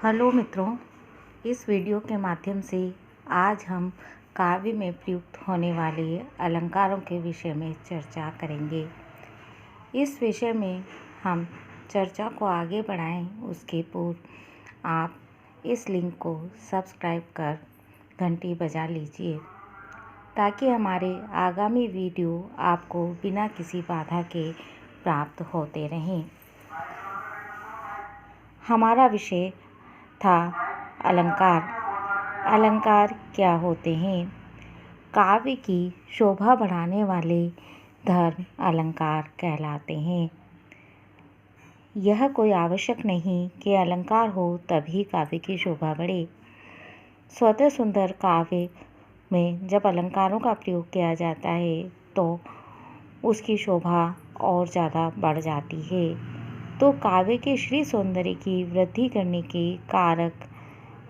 Hello मित्रों, इस video के माध्यम से आज हम काव्य में प्रयुक्त होने वाले अलंकारों के विषय में चर्चा करेंगे। इस विषय में हम चर्चा को आगे बढ़ाएं उसके पूर्व आप इस लिंक को सब्सक्राइब कर घंटी बजा लीजिए ताकि हमारे आगामी वीडियो आपको बिना किसी बाधा के प्राप्त होते रहें। हमारा विषय था अलंकार। अलंकार क्या होते हैं? काव्य की शोभा बढ़ाने वाले धर्म अलंकार कहलाते हैं। यह कोई आवश्यक नहीं कि अलंकार हो तभी काव्य की शोभा बढ़े। स्वतः सुंदर काव्य में जब अलंकारों का प्रयोग किया जाता है तो उसकी शोभा और ज़्यादा बढ़ जाती है। तो काव्य के श्री सौंदर्य की वृद्धि करने के कारक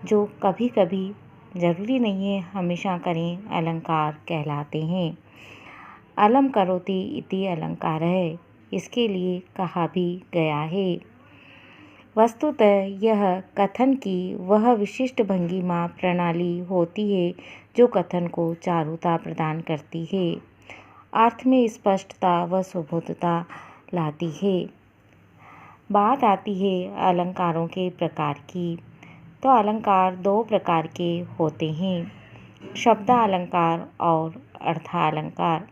जो कभी कभी जरूरी नहीं है हमेशा करें, अलंकार कहलाते हैं। अलम करोति इति अलंकार है, इसके लिए कहा भी गया है। वस्तुतः यह कथन की वह विशिष्ट भंगिमा प्रणाली होती है जो कथन को चारुता प्रदान करती है, अर्थ में स्पष्टता व सुबोधता लाती है। बात आती है अलंकारों के प्रकार की। तो अलंकार दो प्रकार के होते हैं, शब्दालंकार और अर्थालंकार।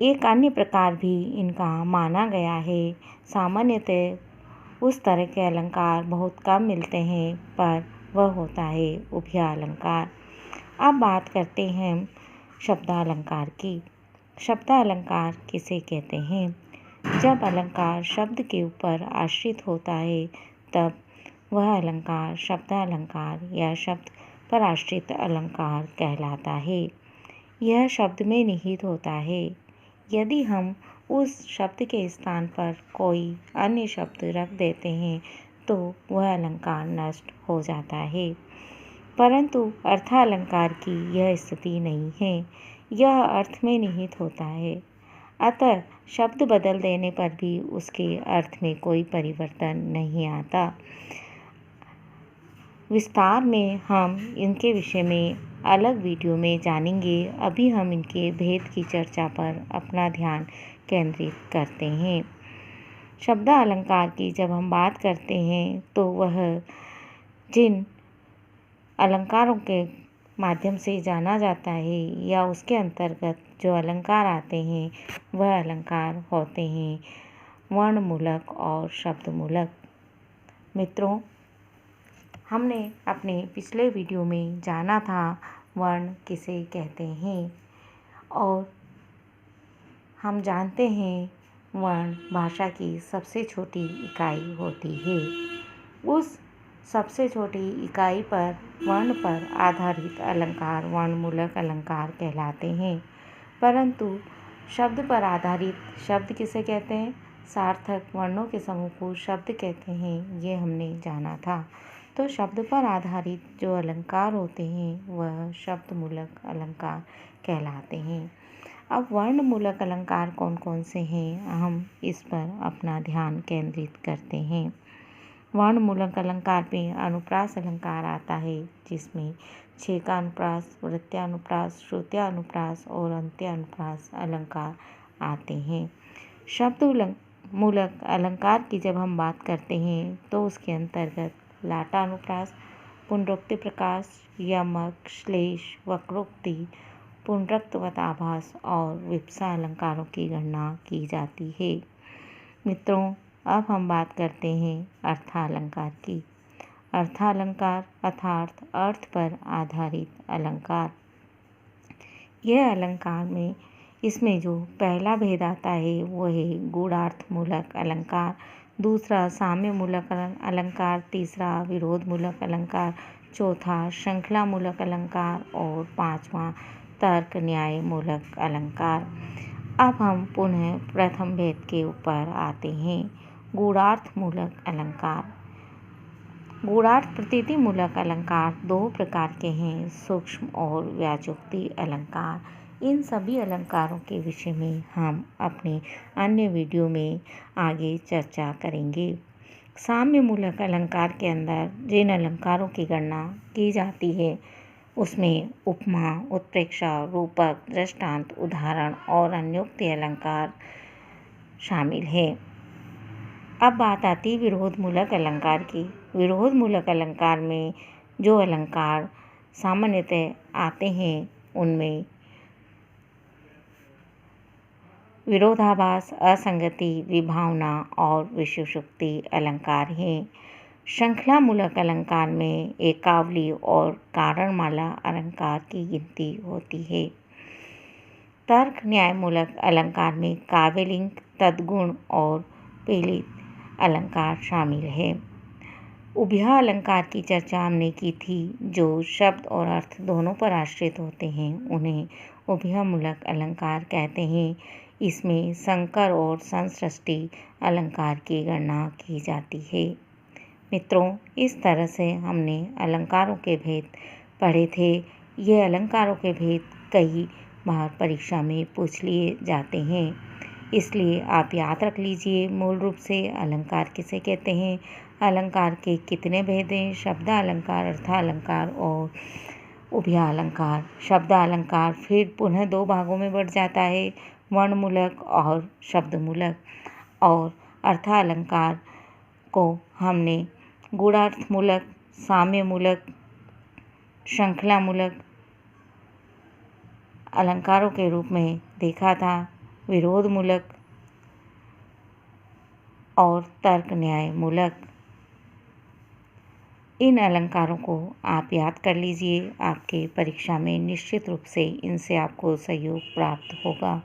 एक अन्य प्रकार भी इनका माना गया है। सामान्यतः उस तरह के अलंकार बहुत कम मिलते हैं, पर वह होता है उभयालंकार। अब बात करते हैं शब्दालंकार की। शब्दालंकार किसे कहते हैं? जब अलंकार शब्द के ऊपर आश्रित होता है तब वह अलंकार शब्दालंकार या शब्द पर आश्रित अलंकार कहलाता है। यह शब्द में निहित होता है। यदि हम उस शब्द के स्थान पर कोई अन्य शब्द रख देते हैं तो वह अलंकार नष्ट हो जाता है, परंतु अर्थालंकार की यह स्थिति नहीं है। यह अर्थ में निहित होता है, अतः शब्द बदल देने पर भी उसके अर्थ में कोई परिवर्तन नहीं आता। विस्तार में हम इनके विषय में अलग वीडियो में जानेंगे। अभी हम इनके भेद की चर्चा पर अपना ध्यान केंद्रित करते हैं। शब्दालंकार की जब हम बात करते हैं तो वह जिन अलंकारों के माध्यम से जाना जाता है या उसके अंतर्गत जो अलंकार आते हैं वह अलंकार होते हैं वर्णमूलक और शब्दमूलक। मित्रों, हमने अपने पिछले वीडियो में जाना था वर्ण किसे कहते हैं, और हम जानते हैं वर्ण भाषा की सबसे छोटी इकाई होती है। उस सबसे छोटी इकाई पर वर्ण पर आधारित अलंकार वर्णमूलक अलंकार कहलाते हैं। परंतु शब्द पर आधारित शब्द किसे कहते हैं? सार्थक वर्णों के समूह को शब्द कहते हैं, ये हमने जाना था। तो शब्द पर आधारित जो अलंकार होते हैं वह शब्दमूलक अलंकार कहलाते हैं। अब वर्णमूलक अलंकार कौन कौन से हैं, हम इस पर अपना ध्यान केंद्रित करते हैं। वर्णमूलक अलंकार में अनुप्रास अलंकार आता है, जिसमें छेकानुप्रास, वृत्त्यानुप्रास, श्रुत्यानुप्रास और अंत्यानुप्रास अलंकार आते हैं। शब्दमूलक अलंकार की जब हम बात करते हैं तो उसके अंतर्गत लाटानुप्रास, पुनरुक्ति प्रकाश, यमक, श्लेष, वक्रोक्ति, पुनरुक्तवत आभास और विप्सा अलंकारों की गणना की जाती है। मित्रों, अब हम बात करते हैं अर्थालंकार की। अर्थालंकार अर्थात अर्थ पर आधारित अलंकार। यह अलंकार में इसमें जो पहला भेद आता है वो है गूढ़ार्थमूलक अलंकार, दूसरा साम्यमूलक अलंकार, तीसरा विरोधमूलक अलंकार, चौथा श्रृंखलामूलक अलंकार और पांचवा तर्क न्यायमूलक अलंकार। अब हम पुनः प्रथम भेद के ऊपर आते हैं, गूढ़ार्थमूलक अलंकार। गूढ़ार्थ प्रतीतिमूलक अलंकार दो प्रकार के हैं, सूक्ष्म और व्याचोक्ति अलंकार। इन सभी अलंकारों के विषय में हम अपने अन्य वीडियो में आगे चर्चा करेंगे। साम्य मूलक अलंकार के अंदर जिन अलंकारों की गणना की जाती है उसमें उपमा, उत्प्रेक्षा, रूपक, दृष्टांत, उदाहरण और अन्योक्ति अलंकार शामिल है। अब बात आती विरोध मूलक अलंकार की। विरोध मूलक अलंकार में जो अलंकार सामान्यतः आते हैं उनमें विरोधाभास, असंगति, विभावना और विशेषोक्ति अलंकार हैं। श्रृंखला मूलक अलंकार में एकावली और कारणमाला अलंकार की गिनती होती है। तर्क न्याय मूलक अलंकार में काव्यलिंग, तद्गुण और पीलित अलंकार शामिल है। उभय अलंकार की चर्चा हमने की थी। जो शब्द और अर्थ दोनों पर आश्रित होते हैं उन्हें उभय मूलक अलंकार कहते हैं। इसमें संकर और संसृष्टि अलंकार की गणना की जाती है। मित्रों, इस तरह से हमने अलंकारों के भेद पढ़े थे। ये अलंकारों के भेद कई बार परीक्षा में पूछ लिए जाते हैं, इसलिए आप याद रख लीजिए। मूल रूप से अलंकार किसे कहते हैं, अलंकार के कितने भेद हैं, शब्द अलंकार, अर्थालंकार और उभय अलंकार। शब्द अलंकार फिर पुनः दो भागों में बढ़ जाता है, वर्णमूलक और शब्दमूलक। और अर्थालंकार को हमने गूढ़ार्थमूलक, साम्यमूलक, श्रृंखलामूलक अलंकारों के रूप में देखा था। विरोधमूलक और तर्क न्याय मूलक। इन अलंकारों को आप याद कर लीजिए। आपके परीक्षा में निश्चित रूप से इनसे आपको सहयोग प्राप्त होगा।